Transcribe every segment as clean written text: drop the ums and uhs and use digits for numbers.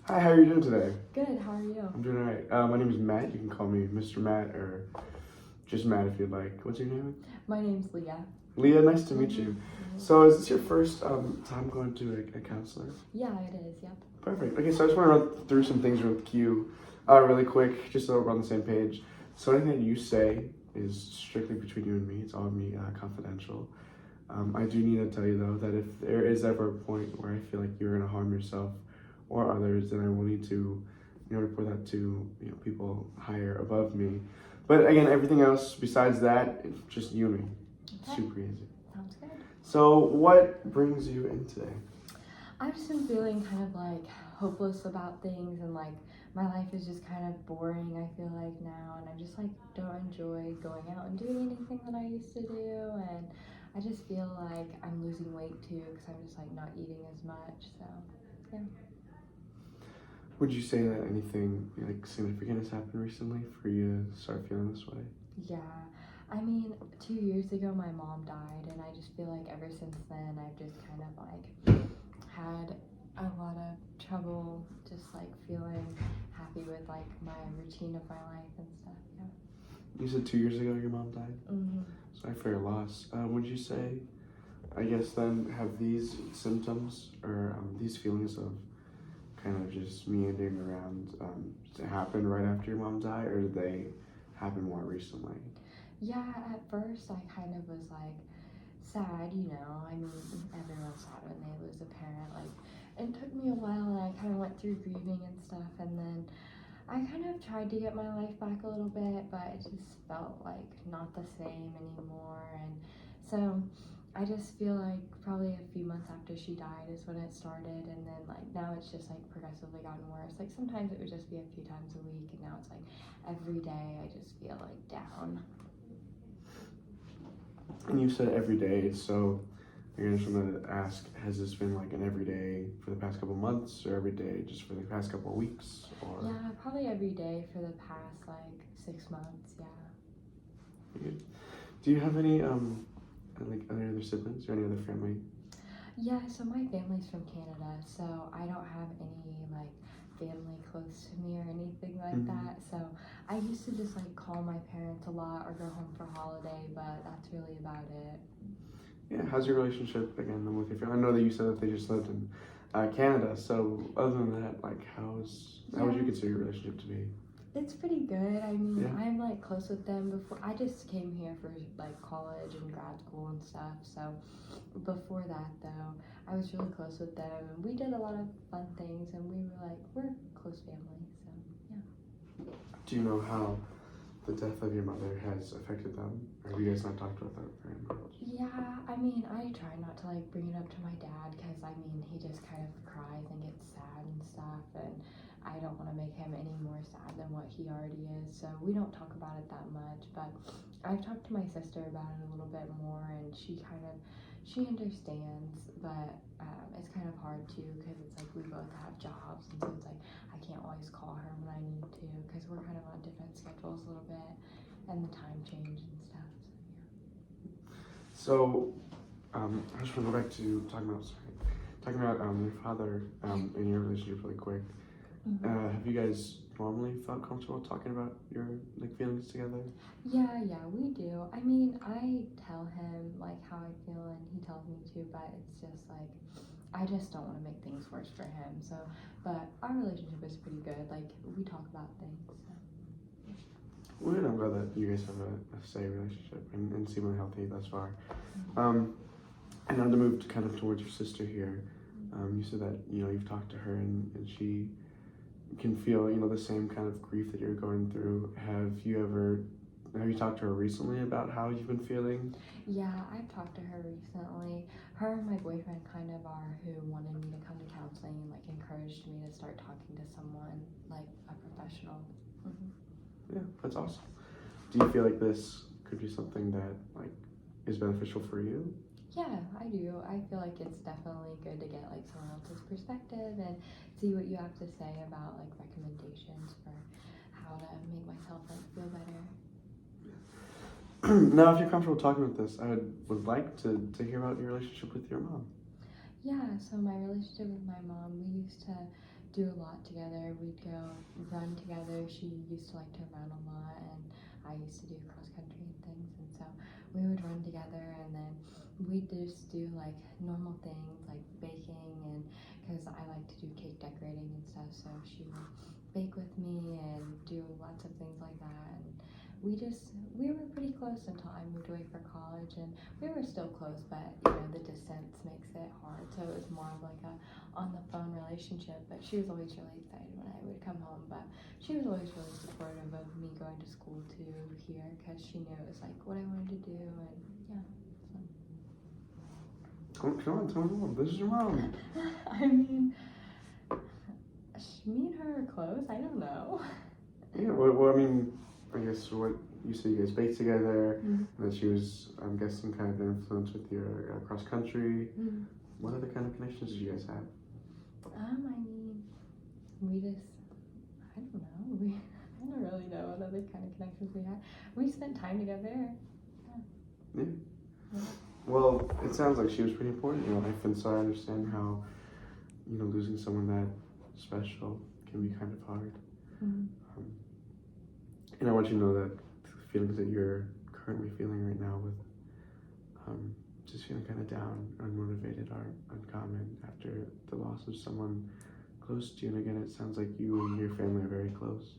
Hi, how are you doing today? Good, how are you? I'm doing alright. My name is Matt. You can call me Mr. Matt or just Matt if you'd like. What's your name? My name's Leah. Leah, nice to meet you. So, is this your first time going to a counselor? Yeah, it is, yep. Perfect. Okay, so I just want to run through some things with you really quick, just so we're on the same page. So, anything that you say is strictly between you and me. It's all me, confidential. I do need to tell you, though, that if there is ever a point where I feel like you're going to harm yourself or others, then I will need to, report that to, people higher above me. But again, everything else besides that, it's just you and me. Okay. Super easy. Sounds good. So, what brings you in today? I've just been feeling kind of like hopeless about things and like my life is just kind of boring, I feel like now, and I just like don't enjoy going out and doing anything that I used to do, and I just feel like I'm losing weight too because I'm just like not eating as much, so yeah. Would you say that anything like significant has happened recently for you to start feeling this way? Yeah, I mean, 2 years ago my mom died, and I just feel like ever since then I've just kind of like had a lot of trouble just like feeling happy with like my routine of my life and stuff. Yeah. You said 2 years ago your mom died. Mhm. Sorry for your loss. Would you say, I guess then, have these symptoms or these feelings of kind of just meandering around happen right after your mom died, or did they happen more recently? Yeah, at first I kind of was like sad, you know. I mean, everyone's sad when they lose a parent. Like, it took me a while, and I kind of went through grieving and stuff, and then I kind of tried to get my life back a little bit, but it just felt like not the same anymore. And so I just feel like probably a few months after she died is when it started, and then like now it's just like progressively gotten worse. Like sometimes it would just be a few times a week, and now it's like every day I just feel like down. And you said every day, so I just want to ask, has this been like an everyday for the past couple months, or every day just for the past couple weeks, or? Yeah, probably every day for the past like 6 months, yeah. Do you have any like any other siblings or any other family? Yeah, so my family's from Canada, so I don't have any like family close to me or anything like that. So I used to just like call my parents a lot or go home for holiday, but that's really about it. Yeah, how's your relationship again then with your family? I know that you said that they just lived in Canada, so other than that, like how would you Yeah. consider your relationship to be? It's pretty good. I mean, Yeah. I'm like close with them before. I just came here for like college and grad school and stuff. So before that, though, I was really close with them, and we did a lot of fun things, and we're close family. So yeah. Do you know how the death of your mother has affected them? Or have you guys not talked about that very much? Yeah, I mean, I try not to like bring it up to my dad because I mean, he just kind of cries and gets sad and stuff, and I don't want to make him any more sad than what he already is. So we don't talk about it that much, but I've talked to my sister about it a little bit more, and she understands, but it's kind of hard too because it's like we both have jobs, and so it's like I can't always call her when I need to because we're kind of on different schedules a little bit, and the time change and stuff. So, I just want to go back to talking about your father and your relationship really quick. Have you guys normally felt comfortable talking about your like feelings together? Yeah, we do. I mean, I tell him like how I feel and he tells me to, but it's just like I just don't want to make things worse for him. So, but our relationship is pretty good. Like we talk about things. So. Well, I'm glad that you guys have a steady relationship and seemingly healthy thus far. And now to move kind of towards your sister here, you said that you've talked to her and she can feel the same kind of grief that you're going through. Have you talked to her recently about how you've been feeling? Yeah, I've talked to her recently. Her and my boyfriend kind of are who wanted me to come to counseling and like encouraged me to start talking to someone like a professional. Yeah, that's awesome. Do you feel like this could be something that like is beneficial for you? Yeah, I do. I feel like it's definitely good to get like someone else's perspective and see what you have to say about like recommendations for how to make myself like feel better. Now, if you're comfortable talking about this, I would like to hear about your relationship with your mom. Yeah, so my relationship with my mom, we used to do a lot together. We'd go run together. She used to like to run a lot, and I used to do cross country and things. And so we would run together, and then we'd just do like normal things like baking, and because I like to do cake decorating and stuff, so she would bake with me and do lots of things like that. And we were pretty close until I moved away for college, and we were still close, but you know the distance makes it hard, so it was more of like a on the phone relationship. But she was always really excited when I would come home, but she was always really supportive of me going to school too here, because she knew it was like what I wanted to do. And yeah, Come on, tell me more. This is your mom. I mean, me and her are close. I don't know. Yeah, well, I mean, I guess what you said, you guys baked together, Mhm. and that she was, I'm guessing, kind of an influence with your cross country. Mhm. What other kind of connections did you guys have? I mean, we just, I don't know. I don't really know what other kind of connections we had. We spent time together. Yeah. Yeah. Well, it sounds like she was pretty important in your life, and so I understand how, losing someone that special can be kind of hard. Mhm. And I want you to know that the feelings that you're currently feeling right now with just feeling kind of down, unmotivated are uncommon after the loss of someone close to you. And again, it sounds like you and your family are very close.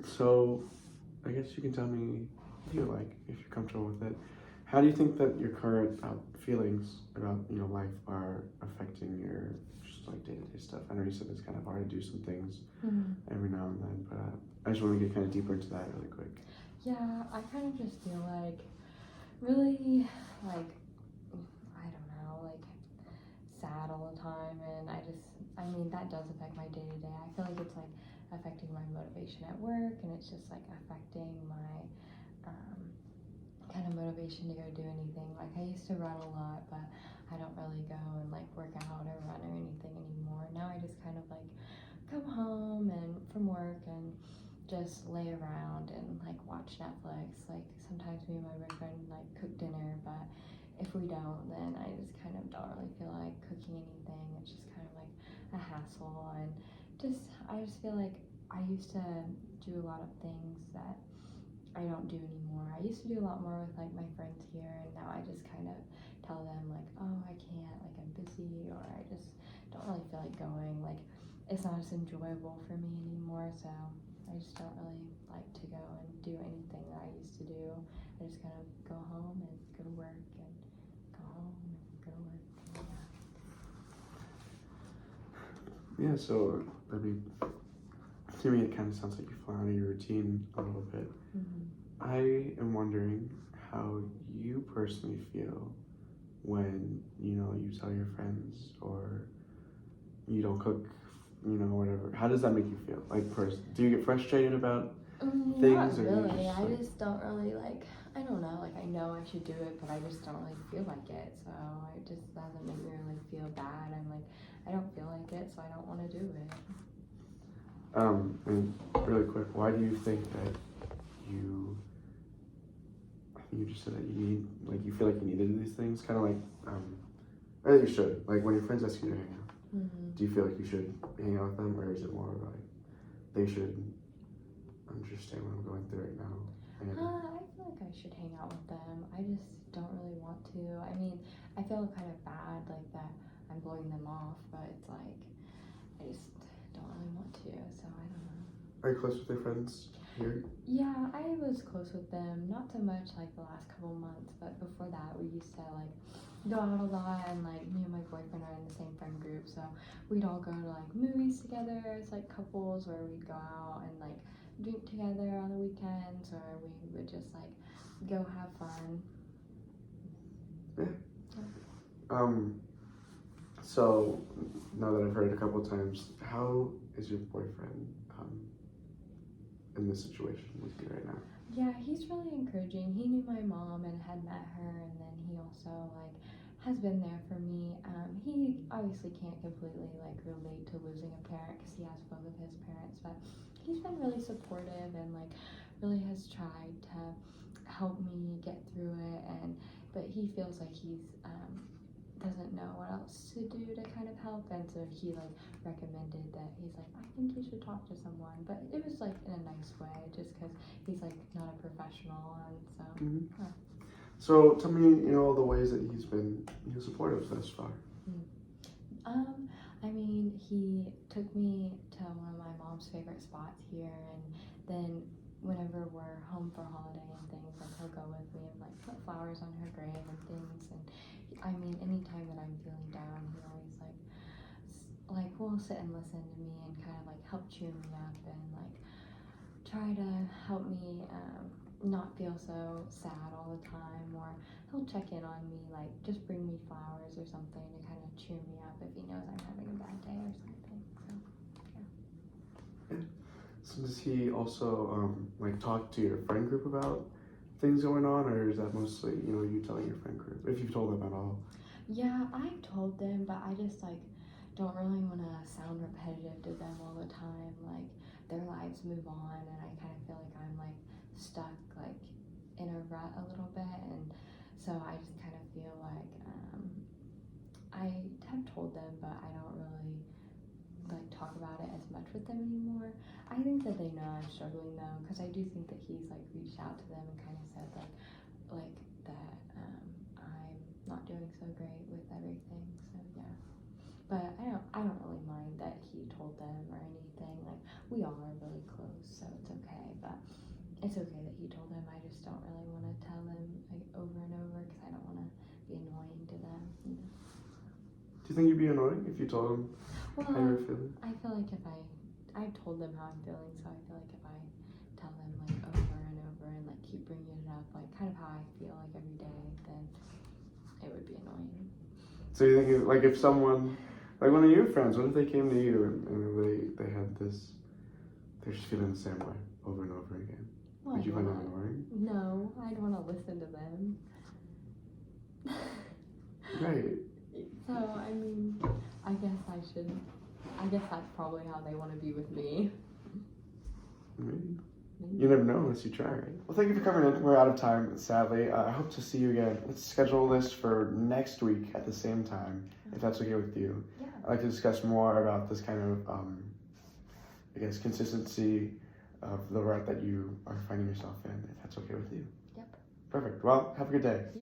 So I guess you can tell me what you like, if you're comfortable with it. How do you think that your current feelings about life are affecting your just like day-to-day stuff? I know you said it's kind of hard to do some things every now and then, but I just want to get kind of deeper into that really quick. Yeah, I kind of just feel like really like I don't know, like sad all the time, and I mean that does affect my day to day. I feel like it's like affecting my motivation at work, and it's just like affecting my kind of motivation to go do anything. Like I used to run a lot, but I don't really go and like work out or run or anything anymore. Now I just kind of like come home and from work and just lay around and like watch Netflix. Like sometimes me and my boyfriend like cook dinner, but if we don't, then I just kind of don't really feel like cooking anything. It's just kind of like a hassle, and I just feel like I used to do a lot of things that I don't do anymore. I used to do a lot more with like my friends here, and now I just kind of tell them like, oh, I can't, like I'm busy, or I just don't really feel like going. Like it's not as enjoyable for me anymore, so I just don't really like to go and do anything that I used to do. I just kind of go home and go to work and go home and go to work. And Yeah, so I mean, to me, it kind of sounds like you fall out of your routine a little bit. I am wondering how you personally feel when you tell your friends or you don't cook, whatever. How does that make you feel? Like, do you get frustrated about Not things, or you really. just, I like- just don't really like. I don't know. Like I know I should do it, but I just don't really feel like it. So it just doesn't make me really feel bad. I'm like, I don't feel like it, so I don't want to do it. And really quick, why do you think that you? I think you just said that you feel like you need to do these things, kind of like, I think you should. Like when your friends ask you to hang out, do you feel like you should hang out with them, or is it more like they should understand what I'm going through right now? I feel like I should hang out with them. I just don't really want to. I mean, I feel kind of bad like that I'm blowing them off, but it's like I just don't really want to. So I don't know. Are you close with your friends here? Yeah, I was close with them. Not so much like the last couple months, but before that we used to like go out a lot, and like me and my boyfriend are in the same friend group, so we'd all go to like movies together as like couples, or we'd go out and like drink together on the weekends, or we would just like go have fun. So now that I've heard it a couple of times, how is your boyfriend in this situation with you right now? Yeah, he's really encouraging. He knew my mom and had met her, and then he also like has been there for me. He obviously can't completely like relate to losing a parent because he has both of his parents, but he's been really supportive and like really has tried to help me get through it. But he feels like he's doesn't know what else to do to kind of of help, and so he like recommended that he's like, I think you should talk to someone, but it was like in a nice way, just because he's like not a professional, and so Mhm. yeah. So tell me, all the ways that he's been, supportive thus far. I mean, he took me to one of my mom's favorite spots here, and then whenever we're home for holiday and things, like he'll go with me and like put flowers on her grave and things. And I mean, anytime that I'm feeling down, he always like will sit and listen to me and kind of like help cheer me up and like try to help me not feel so sad all the time, or he'll check in on me, like just bring me flowers or something to kind of cheer me up if he knows I'm having a bad day or something. So So does he also like talk to your friend group about things going on, or is that mostly you telling your friend group if you've told them at all? yeah, I've told them, but I just like don't really want to sound repetitive to them all the time. Like their lives move on, and I kind of feel like I'm like stuck like in a rut a little bit, and so I just kind of feel like I have told them, but I don't really like talk about it as much with them anymore. I think that they know I'm struggling though, because I do think that he's like reached out to them and kind of said like that I'm not doing so great with everything. So yeah, but I don't really mind that he told them or anything. Like we all are really close, so it's okay. But it's okay that he told them. I just don't really want to tell them like over and over because I don't want to be annoying to them. Do you think you'd be annoying if you told them Well, how you were feeling? I feel like if I've told them how I'm feeling, so I feel like if I tell them like over and over and like keep bringing it up, like kind of how I feel like every day, then it would be annoying. So you think like if someone, like one of your friends, what if they came to you and they had this, they're just feeling the same way over and over again? Well, Would you find that annoying? No, I'd want to listen to them. Right. So I mean, I guess that's probably how they want to be with me. Maybe. You never know unless you try, right? Well, thank you for coming in. We're out of time, sadly. I hope to see you again. Let's schedule this for next week at the same time, if that's okay with you. Yeah. I'd like to discuss more about this kind of, I guess, consistency of the rut that you are finding yourself in, if that's okay with you. Yep. Perfect. Well, have a good day.